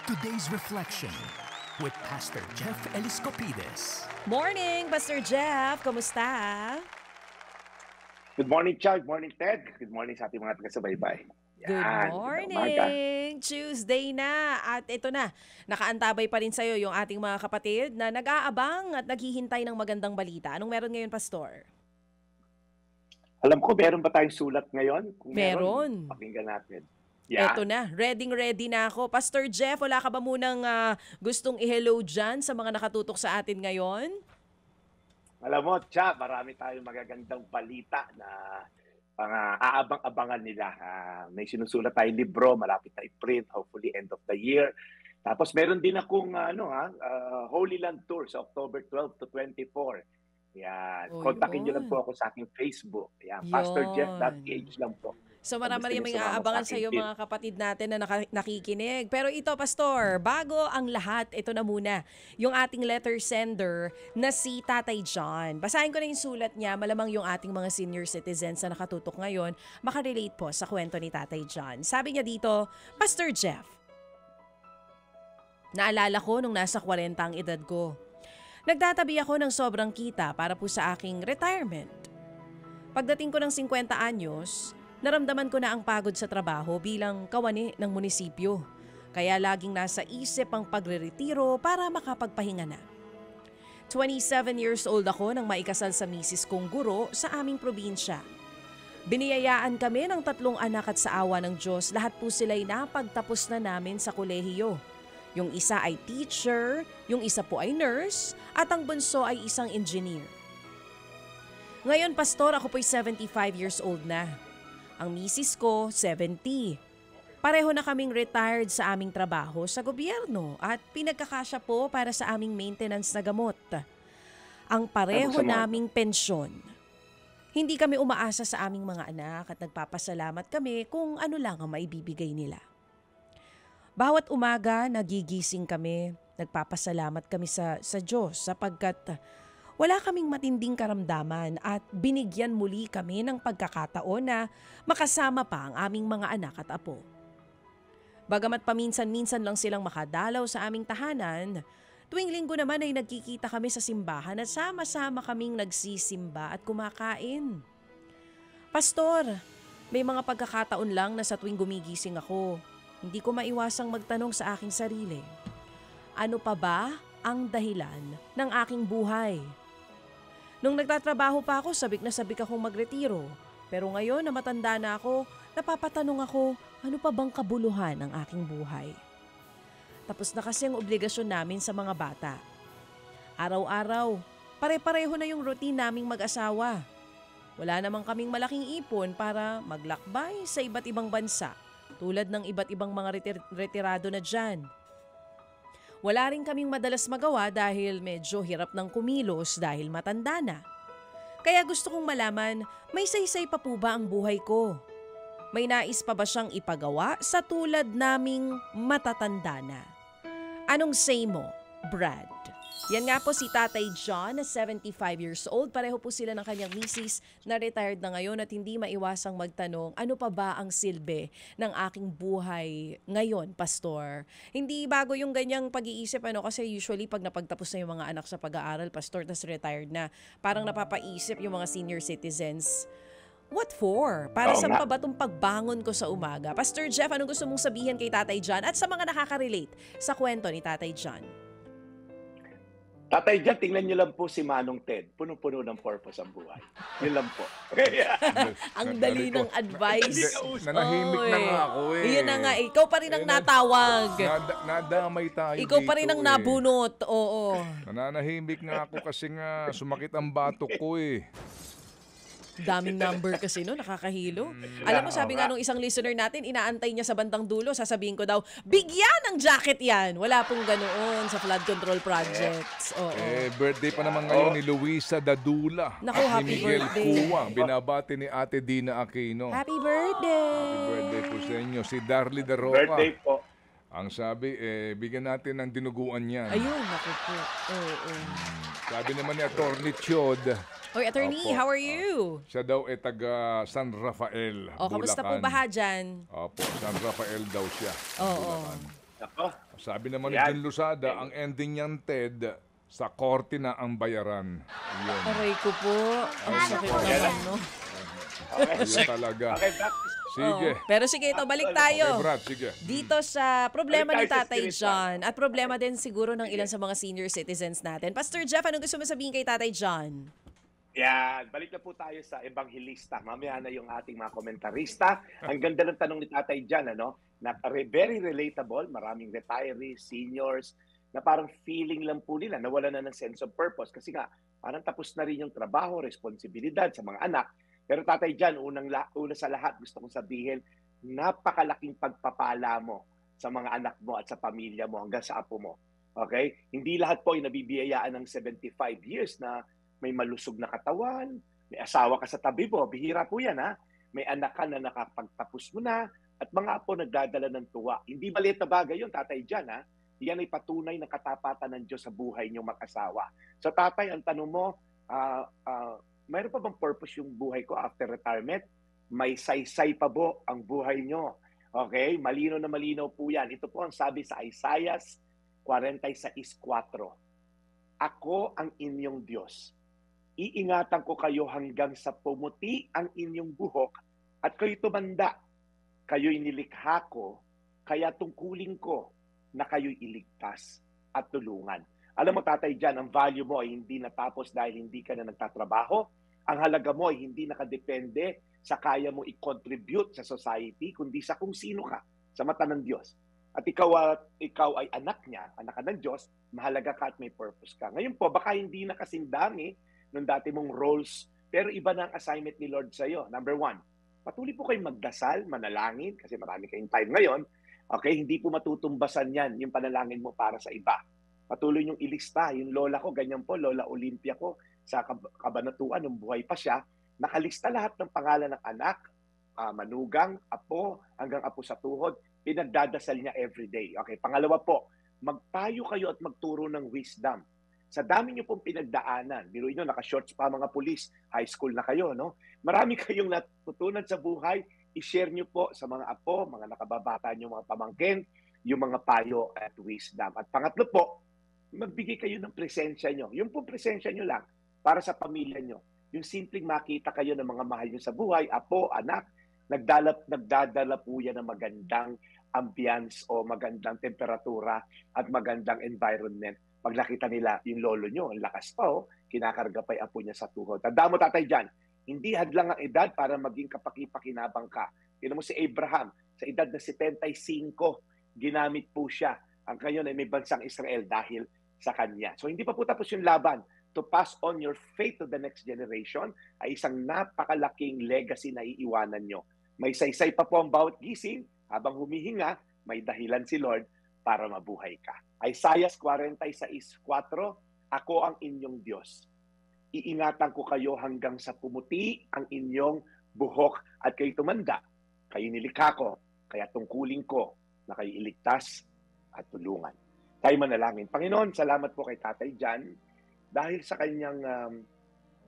Today's Reflection with Pastor Jeff Eliscopides. Morning, Pastor Jeff. Kamusta? Good morning, Chuck. Good morning, Ted. Good morning sa ating mga taga-subaybay. Good morning! Tuesday na at ito na, nakaantabay pa rin sa'yo yung ating mga kapatid na nag-aabang at naghihintay ng magandang balita. Anong meron ngayon, Pastor? Alam ko, meron ba tayong sulat ngayon? Kung Meron. Pakinggan natin. Eto na, ready na ako. Pastor Jeff, wala ka ba munang gustong i-hello dyan sa mga nakatutok sa atin ngayon? Alam mo, Chuck, marami tayong magagandang balita na aabang-abangan nila. May sinusulat tayong libro, malapit na i-print, hopefully end of the year. Tapos meron din akong Holy Land Tour sa October 12 to 24. Yan. Kontakin nyo lang po ako sa aking Facebook. Yan. PastorJeff.ph lang po. So marami may aabangan sa iyo mga kapatid natin na nakikinig. Pero ito, Pastor, bago ang lahat, ito na muna. Yung ating letter sender na si Tatay John. Basahin ko na yung sulat niya. Malamang yung ating mga senior citizens na nakatutok ngayon makarelate po sa kwento ni Tatay John. Sabi niya dito, Pastor Jeff, naalala ko nung nasa 40 ang edad ko. Nagtatabi ako ng sobrang kita para po sa aking retirement. Pagdating ko ng 50 anyos, naramdaman ko na ang pagod sa trabaho bilang kawani ng munisipyo. Kaya laging nasa isip ang pagre-retiro para makapagpahinga na. 27 years old ako nang maikasal sa misis kong guro sa aming probinsya. Biniyayaan kami ng 3 anak at sa awa ng Diyos, lahat po sila'y napagtapos na namin sa kolehiyo. Yung isa ay teacher, yung isa po ay nurse, at ang bunso ay isang engineer. Ngayon, Pastor, ako po'y 75 years old na. Ang misis ko, 70. Pareho na kaming retired sa aming trabaho sa gobyerno at pinagkakasya po para sa aming maintenance na gamot. Ang pareho naming pensyon. Hindi kami umaasa sa aming mga anak at nagpapasalamat kami kung ano lang ang maibibigay nila. Bawat umaga, nagigising kami, nagpapasalamat kami sa Diyos sapagkat wala kaming matinding karamdaman at binigyan muli kami ng pagkakataon na makasama pa ang aming mga anak at apo. Bagamat paminsan-minsan lang silang makadalaw sa aming tahanan, tuwing linggo naman ay nagkikita kami sa simbahan at sama-sama kaming nagsisimba at kumakain. Pastor, may mga pagkakataon lang na sa tuwing gumigising ako, hindi ko maiwasang magtanong sa aking sarili, ano pa ba ang dahilan ng aking buhay? Nung nagtatrabaho pa ako, sabik na sabik akong magretiro. Pero ngayon na matanda na ako, napapatanong ako, ano pa bang kabuluhan ng aking buhay? Tapos na kasi ang obligasyon namin sa mga bata. Araw-araw, pare-pareho na yung routine naming mag-asawa. Wala namang kaming malaking ipon para maglakbay sa iba't ibang bansa, tulad ng iba't ibang mga retirado na dyan. Wala rin kaming madalas magawa dahil medyo hirap ng kumilos dahil matanda na. Kaya gusto kong malaman, may saysay pa po ba ang buhay ko? May nais pa ba siyang ipagawa sa tulad naming matatanda na? Anong say mo, Brad? Yan nga po si Tatay John na 75 years old. Pareho po sila ng kanyang misis na retired na ngayon at hindi maiwasang magtanong, ano pa ba ang silbi ng aking buhay ngayon, Pastor? Hindi bago yung ganyang pag-iisip kasi usually pag napagtapos na yung mga anak sa pag-aaral, Pastor, tas retired na, parang napapaisip yung mga senior citizens, what for? Para saan pa ba itong pagbangon ko sa umaga? Pastor Jeff, anong gusto mong sabihin kay Tatay John at sa mga nakaka-relate sa kwento ni Tatay John? Tatay John, tingnan niyo lang po si Manong Ted. Punong-puno ng purpose ang buhay. Yun lang po. Ang dali ng advice. Nanahimik na nga ako eh. Iyan na nga, ikaw pa rin ang natawag. Nadamay tayo Ikaw dito pa rin ang nabunot, oo. Nananahimik nga ako kasi nga sumakit ang batok ko eh. Daming number kasi no, nakakahilo. Alam mo, sabi nga nung isang listener natin, inaantay niya sa bandang dulo, sasabihin ko daw, bigyan ng jacket yan. Wala pong ganoon sa flood control projects. Oo. Birthday pa naman ngayon ni Luisa Dadula. Naku, at happy ni Miguel birthday. Kuwang. Binabati ni Ate Dina Aquino. Happy birthday! Happy birthday po sa inyo. Si Darly De Roca. Birthday po. Ang sabi, bigyan natin ng dinuguan yan. Ayun, naku po. Oo. Sabi naman ni Atty. Chiod. Oy, attorney, Opo. how are you? Siya daw taga San Rafael, O, kamusta po Bulacan. ba dyan? Opo, San Rafael daw siya. Oo. Bulacan. Ako. Sabi naman ni Yan. Jun Lusada, ang ending niyan, Ted, sa korte na ang bayaran. Yun. Aray ko po. Ang sakit naman, no? Okay. Yun talaga. Okay, back. Sige. Oo. Pero sige, ito, balik Okay, tayo. Brad, sige. Dito sa problema ni Balik tayo sa Tatay spiritual. John at problema din siguro ng ilan sa mga senior citizens natin. Pastor Jeff, anong gusto mo sabihin kay Tatay John? Yan, balik na po tayo sa ebanghelista. Mamaya na yung ating mga komentarista. Ang ganda ng tanong ni Tatay Jan, ano? Na very relatable, maraming retirees, seniors, na parang feeling lang po nila, nawala na ng sense of purpose. Kasi nga, parang tapos na rin yung trabaho, responsibilidad sa mga anak. Pero Tatay Jan, una sa lahat, gusto kong sabihin, napakalaking pagpapala mo sa mga anak mo at sa pamilya mo hanggang sa apo mo. Okay? Hindi lahat po ay nabibiyayaan ng 75 years na may malusog na katawan, may asawa ka sa tabi mo, bihira po yan ha. May anak ka na nakapagtapos mo na, at mga apo nagdadala ng tuwa. Hindi maliit na bagay yun, Tatay Jan ha. Yan ay patunay ng katapatan ng Diyos sa buhay niyong mag-asawa. So Tatay, ang tanong mo, mayroon pa bang purpose yung buhay ko after retirement? May saysay pa po ang buhay niyo. Okay? Malino na malinaw po yan. Ito po ang sabi sa Isaiah 46:4. Ako ang inyong Diyos. Iingatan ko kayo hanggang sa pumuti ang inyong buhok at kayo tumanda. Kayo'y nilikha ko, kaya tungkulin ko na kayo'y iligtas at tulungan. Alam mo, Tatay Jan, ang value mo ay hindi natapos dahil hindi ka na nagtatrabaho. Ang halaga mo ay hindi nakadepende sa kaya mo i-contribute sa society, kundi sa kung sino ka sa mata ng Diyos. At ikaw ay anak niya, anak ka ng Diyos, mahalaga ka at may purpose ka. Ngayon po, baka hindi na kasing dami nung dati mong roles, pero iba na ang assignment ni Lord sa iyo. Number 1, patuloy po kayong magdasal, manalangin, kasi marami kayong time ngayon. Okay, hindi po matutumbasan yan, yung panalangin mo para sa iba. Patuloy yung ilista, yung lola ko, ganyan po, Lola Olympia ko, sa kabanatuan, nung buhay pa siya, nakalista lahat ng pangalan ng anak, manugang, apo, hanggang apo sa tuhod, pinagdadasal niya everyday. Okay, pangalawa po, magpayo kayo at magturo ng wisdom. Sa dami niyo pong pinagdaanan, biruin niyo, naka-shorts pa mga pulis, high school na kayo, no? Marami kayong natutunan sa buhay, i-share niyo po sa mga apo, mga nakababata niyo, mga pamangkin, yung mga payo at wisdom. At pangatlo po, magbigay kayo ng presensya niyo. Yung po presensya niyo lang para sa pamilya niyo. Yung simpleng makita kayo ng mga mahal niyo sa buhay, apo, anak, nagdadala po yan ng magandang ambience o magandang temperatura at magandang environment. Pag nakita nila yung lolo nyo, ang lakas pa, kinakarga pa yung apo niya sa tuhod. Tanda mo, Tatay Jan, hindi hadlang ang edad para maging kapaki-pakinabang ka. Tingnan mo si Abraham, sa edad na 75, ginamit po siya. Ang kayo na may bansang Israel dahil sa kanya. So hindi pa po tapos yung laban. To pass on your faith to the next generation ay isang napakalaking legacy na iiwanan nyo. May saysay pa po ang bawat gising, habang humihinga, may dahilan si Lord para mabuhay ka. Isaiah 46:4, ako ang inyong Diyos. Iingatan ko kayo hanggang sa pumuti ang inyong buhok at kayo tumanda. Kayo nilikha ko, kaya tungkulin ko na kayo iligtas at tulungan. Tayo manalangin. Panginoon, salamat po kay Tatay Jan dahil sa kanyang,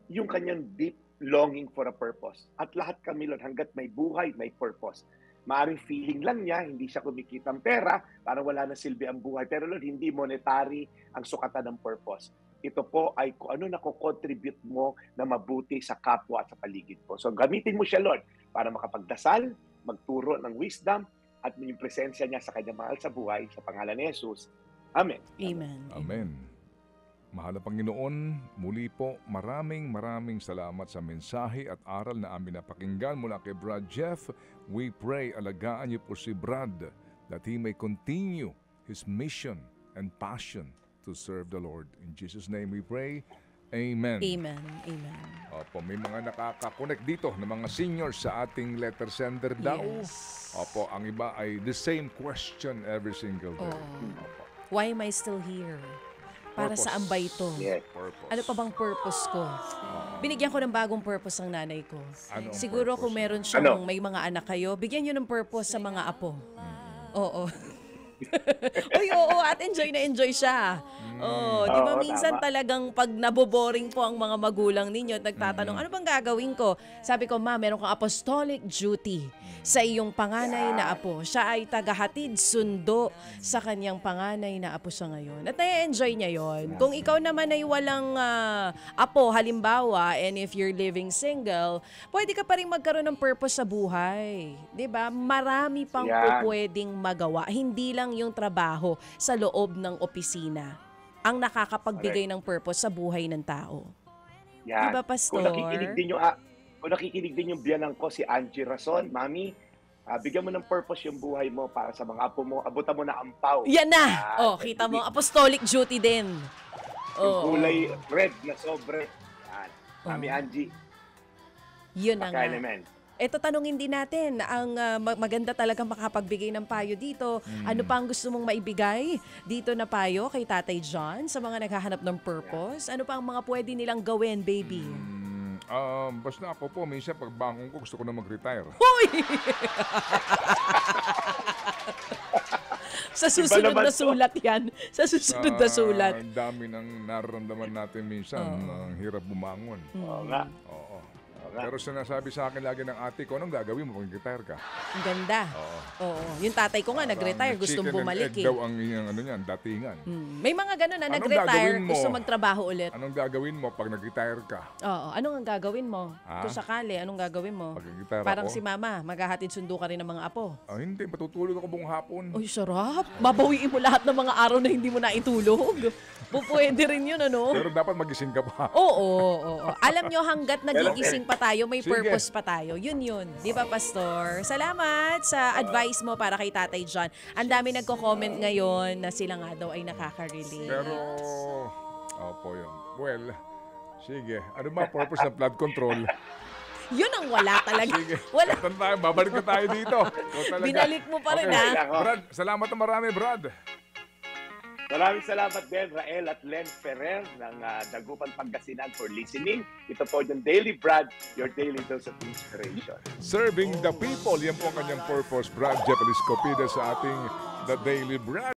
yung kanyang deep longing for a purpose. At lahat kami, Lord, hanggat may buhay, may purpose. Maaring feeling lang niya, hindi siya kumikita ng pera, parang wala na silbi ang buhay. Pero Lord, hindi monetary ang sukatan ng purpose. Ito po ay kung ano na-contribute mo na mabuti sa kapwa at sa paligid po. So gamitin mo siya, Lord, para makapagdasal, magturo ng wisdom, at yung presensya niya sa kanyang mahal sa buhay, sa pangalan ni Jesus. Amen. Amen. Amen. Mahal na Panginoon, muli po maraming salamat sa mensahe at aral na amin napakinggan mula kay Brad Jeff. We pray alagaan niyo po si Brad that he may continue his mission and passion to serve the Lord. In Jesus' name we pray. Amen. Amen. Amen. Opo, may mga nakaka-connect dito ng mga seniors sa ating letter sender daw. Yes. Opo, ang iba ay the same question every single day. Opo. Why am I still here? Para Purpose. saan ba ito? Yes. Purpose. Ano pa bang purpose ko? Binigyan ko ng bagong purpose ang nanay ko. Ano ang Siguro purpose? kung meron siyang may mga anak kayo, bigyan nyo ng purpose sa mga apo. Oo. Uy, oo, at enjoy na enjoy siya. Oh, di ba Oo, minsan tama. talagang pag naboboring po ang mga magulang ninyo at nagtatanong, ano bang gagawin ko? Sabi ko, ma, meron kang apostolic duty sa iyong panganay na apo. Siya ay tagahatid sundo sa kanyang panganay na apo sa ngayon. At nai-enjoy niya yon. Kung ikaw naman ay walang apo, halimbawa, and if you're living single, pwede ka pa rin magkaroon ng purpose sa buhay. 'Di ba? Marami pang pwedeng magawa. Hindi lang yung trabaho sa loob ng opisina ang nakakapagbigay ng purpose sa buhay ng tao. Yan. Diba, Pastor? Kung nakikinig din yung biyanan ko, si Angie Rason, Mami, bigyan mo ng purpose yung buhay mo para sa mga apo mo. Abutan mo na ampaw. Yan na! Kita mo, apostolic duty din. Yung kulay red na sobre. Yan. Mami Angie, Yun na nga. paka-element. Eto, tanungin din natin, ang maganda talaga makapagbigay ng payo dito. Ano pa ang gusto mong maibigay dito na payo kay Tatay John sa mga naghahanap ng purpose? Ano pa ang mga pwede nilang gawin, baby? Basta ako po, minsan pagbangon ko, gusto ko na mag-retire. Hoy! Sa susunod na sulat yan. Sa susunod na sulat. Ang dami ng nararamdaman natin minsan, ang hirap bumangon. Oo nga. Oo. Pero sinasabi sa akin lagi ng ate ko, anong gagawin mo kung retire ka? Ang ganda. Oo. Yung tatay ko nga nag-retire, gustong bumalik chicken and egg daw ang ano niyan, datingan. May mga ganun na Anong nag-retire, gagawin mo? gusto magtrabaho ulit. Anong gagawin mo pag nag-retire ka? Oo. Anong ang gagawin mo? Ha? Kung sakali, anong gagawin mo? Pag nag-retire Parang ako? si mama, maghahatid sundo ka rin ng mga apo. Hindi, matutulog ako buong hapon. Uy, sarap. Babawiin mo lahat ng mga araw na hindi mo naitulog. Pwede rin yun, ano? Pero dapat magising ka pa. Oo. Alam nyo, hanggat nagigising pa tayo, may Sige. purpose pa tayo. Yun. Di ba, Pastor? Salamat sa advice mo para kay Tatay John. Ang dami nagko-comment ngayon na sila nga daw ay nakaka-relate. Pero, opo yun. Well, sige. Ano ba purpose ng flood control? Yun ang wala talaga. Sige. Wala. Katan tayo, babalik na tayo dito. Ikaw talaga. Binalik mo pa rin, Okay. ha? Brad, salamat na marami, Brad. Maraming salamat din, Rael at Len Ferrer ng Dagupan Pangasinan for listening. Ito po yung Daily Brad, your daily dose of inspiration. Serving the people. Yan po ang kanyang purpose. Brad Jeff Eliscopida sa ating The Daily Brad.